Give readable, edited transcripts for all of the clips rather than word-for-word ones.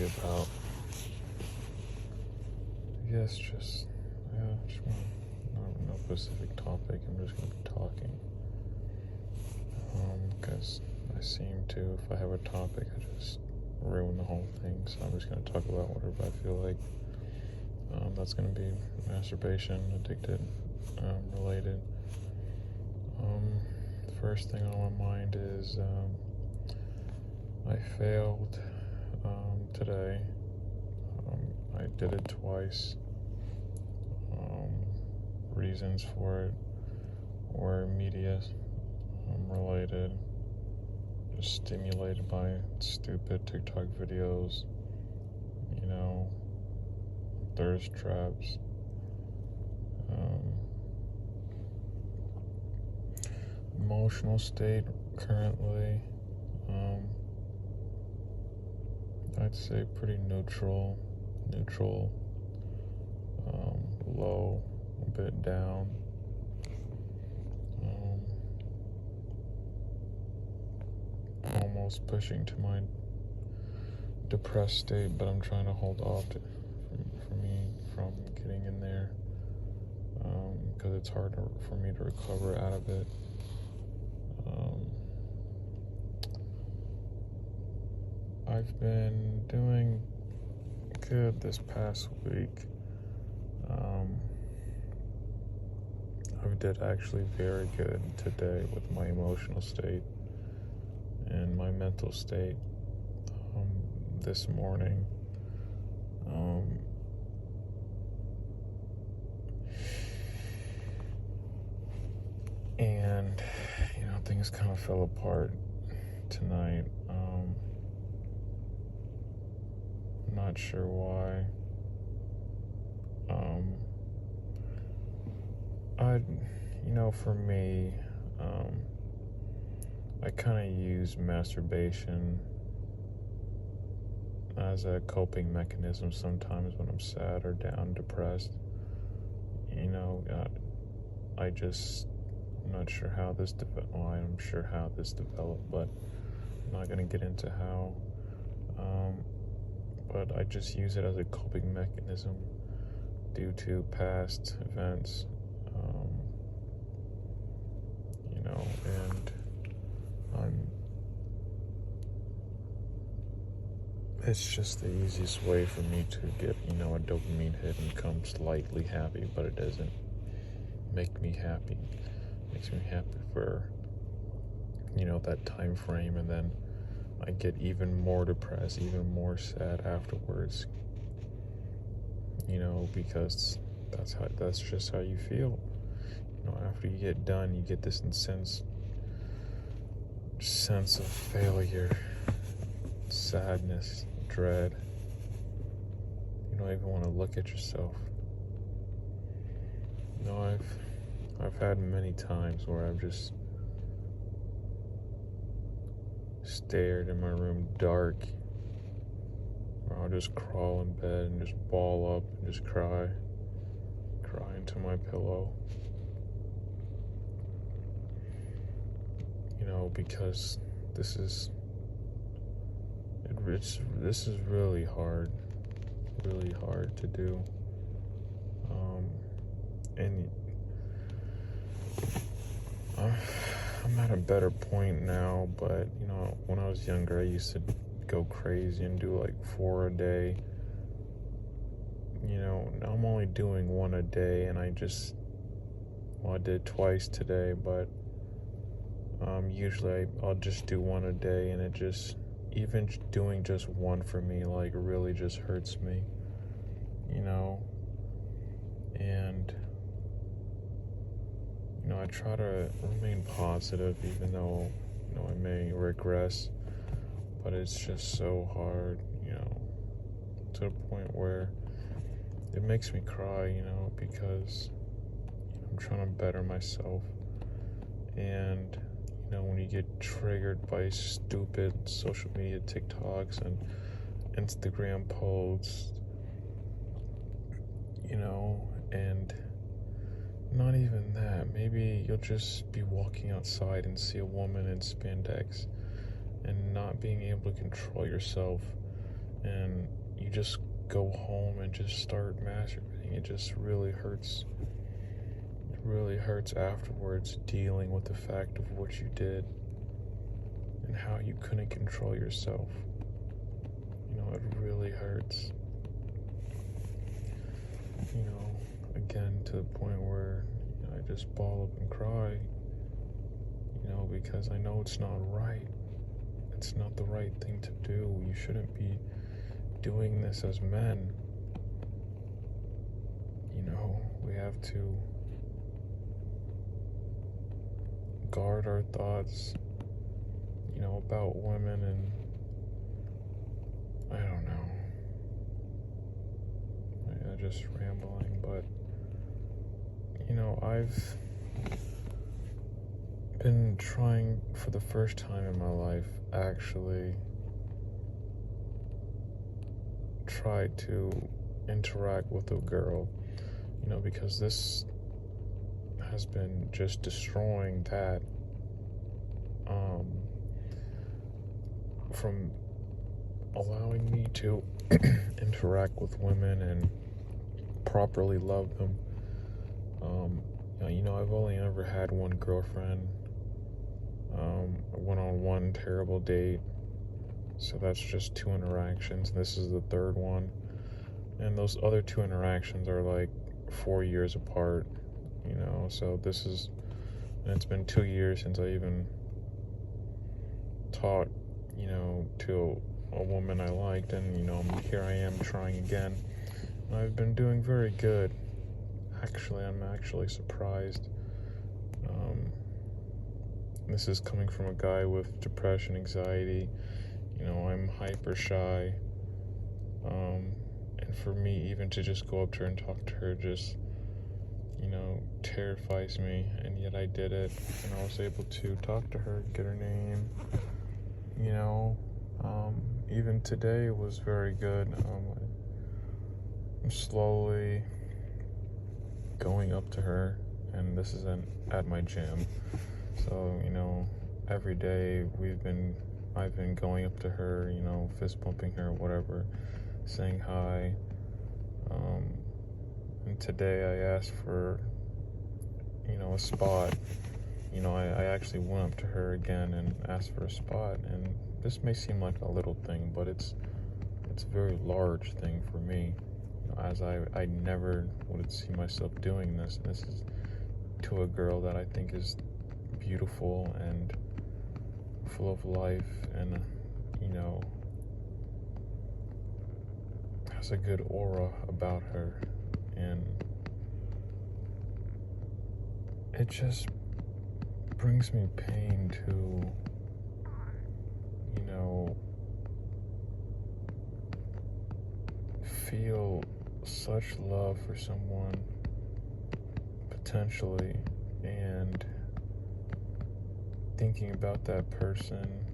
be about, I guess, just no specific topic. I'm just going to be talking. Because I seem to, if I have a topic, I just ruin the whole thing. So I'm just going to talk about whatever I feel like. That's going to be masturbation, addicted, related. The first thing on my mind is I failed today. I did it twice. Reasons for it were media related, just stimulated by stupid TikTok videos, thirst traps. Emotional state currently, I'd say pretty neutral, low, a bit down. Almost pushing to my depressed state, but I'm trying to hold off from getting in there, because it's hard for me to recover out of it. I've been doing good this past week. I did actually very good today with my emotional state and my mental state this morning. And things kind of fell apart tonight. I'm not sure why. For me, I kind of use masturbation as a coping mechanism sometimes when I'm sad or down, depressed. I'm not sure how this developed. Well, I'm sure how this developed, but I'm not going to get into how. But I just use it as a coping mechanism due to past events. And it's just the easiest way for me to get, a dopamine hit and become slightly happy, but it doesn't make me happy. It makes me happy for, that time frame, and then I get even more depressed, even more sad afterwards, because that's just how you feel. After you get done, you get this intense sense of failure, sadness, dread. You don't even want to look at yourself. I've had many times where I've just stared in my room dark, or I'll just crawl in bed and just ball up and just cry into my pillow. Because this is really hard to do. And I'm at a better point now, but when I was younger, I used to go crazy and do like 4 a day. Now I'm only doing 1 a day, and I did twice today, but usually I'll just do 1 a day, and even doing just 1 for me, like, really just hurts me, and I try to remain positive, even though I may regress, but it's just so hard, to the point where it makes me cry, because I'm trying to better myself. And when you get triggered by stupid social media TikToks and Instagram posts, and not even that, maybe you'll just be walking outside and see a woman in spandex and not being able to control yourself and you just go home and just start masturbating. It just really hurts. It really hurts afterwards, dealing with the fact of what you did and how you couldn't control yourself. It really hurts. Again, to the point where I just ball up and cry, because I know it's not right. It's not the right thing to do. You shouldn't be doing this as men. We have to guard our thoughts, about women, and I don't know. I'm just rambling, but I've been trying for the first time in my life, actually try to interact with a girl, because this has been just destroying that, from allowing me to interact with women and properly love them. I've only ever had one girlfriend. I went on one terrible date, so that's just 2 interactions. This is the 3rd one, and those other 2 interactions are like 4 years apart, so and it's been 2 years since I even talked, to a woman I liked, and, here I am trying again. And I've been doing very good. Actually, I'm actually surprised. This is coming from a guy with depression, anxiety. I'm hyper shy. And for me, even to just go up to her and talk to her just, terrifies me. And yet I did it, and I was able to talk to her, get her name. Even today was very good. I'm slowly going up to her, and this is at my gym. So, every day I've been going up to her, fist bumping her, whatever, saying hi. And today I asked for, a spot. I actually went up to her again and asked for a spot, and this may seem like a little thing, but it's a very large thing for me, as I never would see myself doing this, and this is to a girl that I think is beautiful and full of life, and has a good aura about her, and it just brings me pain to feel such love for someone, potentially, and thinking about that person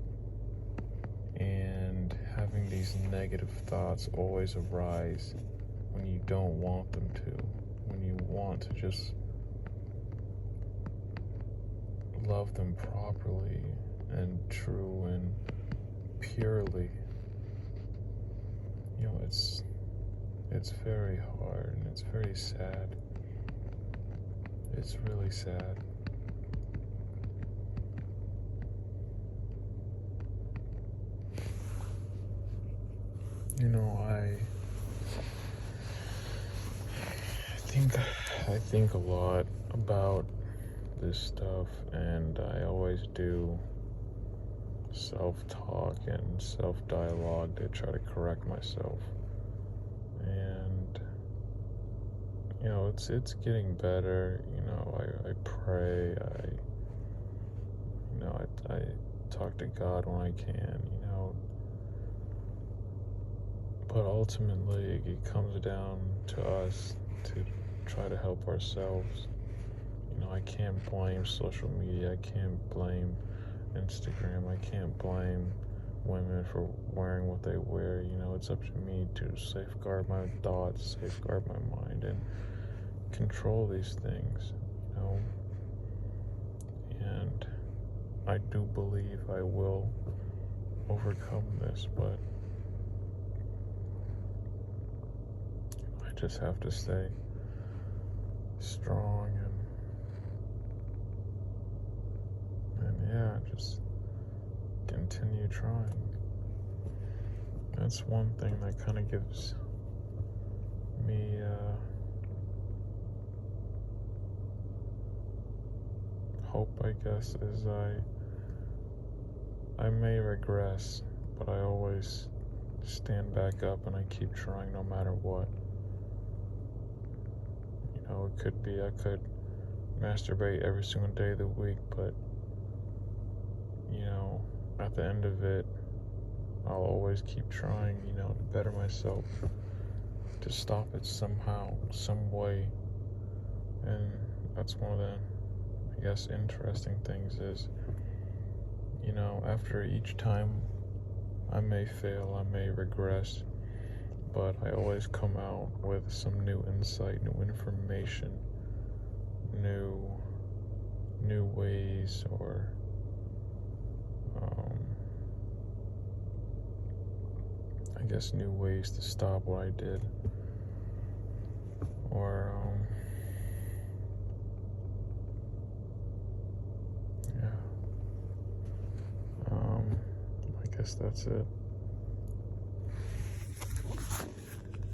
and having these negative thoughts always arise when you don't want them to, when you want to just love them properly and true and purely. It's very hard, and it's very sad. It's really sad. I think a lot about this stuff, and I always do self-talk and self-dialogue to try to correct myself. And it's getting better. I pray. I talk to God when I can. But ultimately, it comes down to us to try to help ourselves. I can't blame social media. I can't blame Instagram. I can't blame women for wearing what they wear. It's up to me to safeguard my thoughts, safeguard my mind, and control these things. And I do believe I will overcome this, but just have to stay strong and yeah, just continue trying. That's one thing that kind of gives me hope, I guess, is I may regress, but I always stand back up and I keep trying no matter what. You know, it could be I could masturbate every single day of the week, but you know, at the end of it, I'll always keep trying, you know, to better myself, to stop it somehow, some way. And that's one of the, I guess, interesting things is, you know, after each time I may fail, I may regress, but I always come out with some new insight, new information, new ways, or I guess new ways to stop what I did, or yeah, I guess that's it.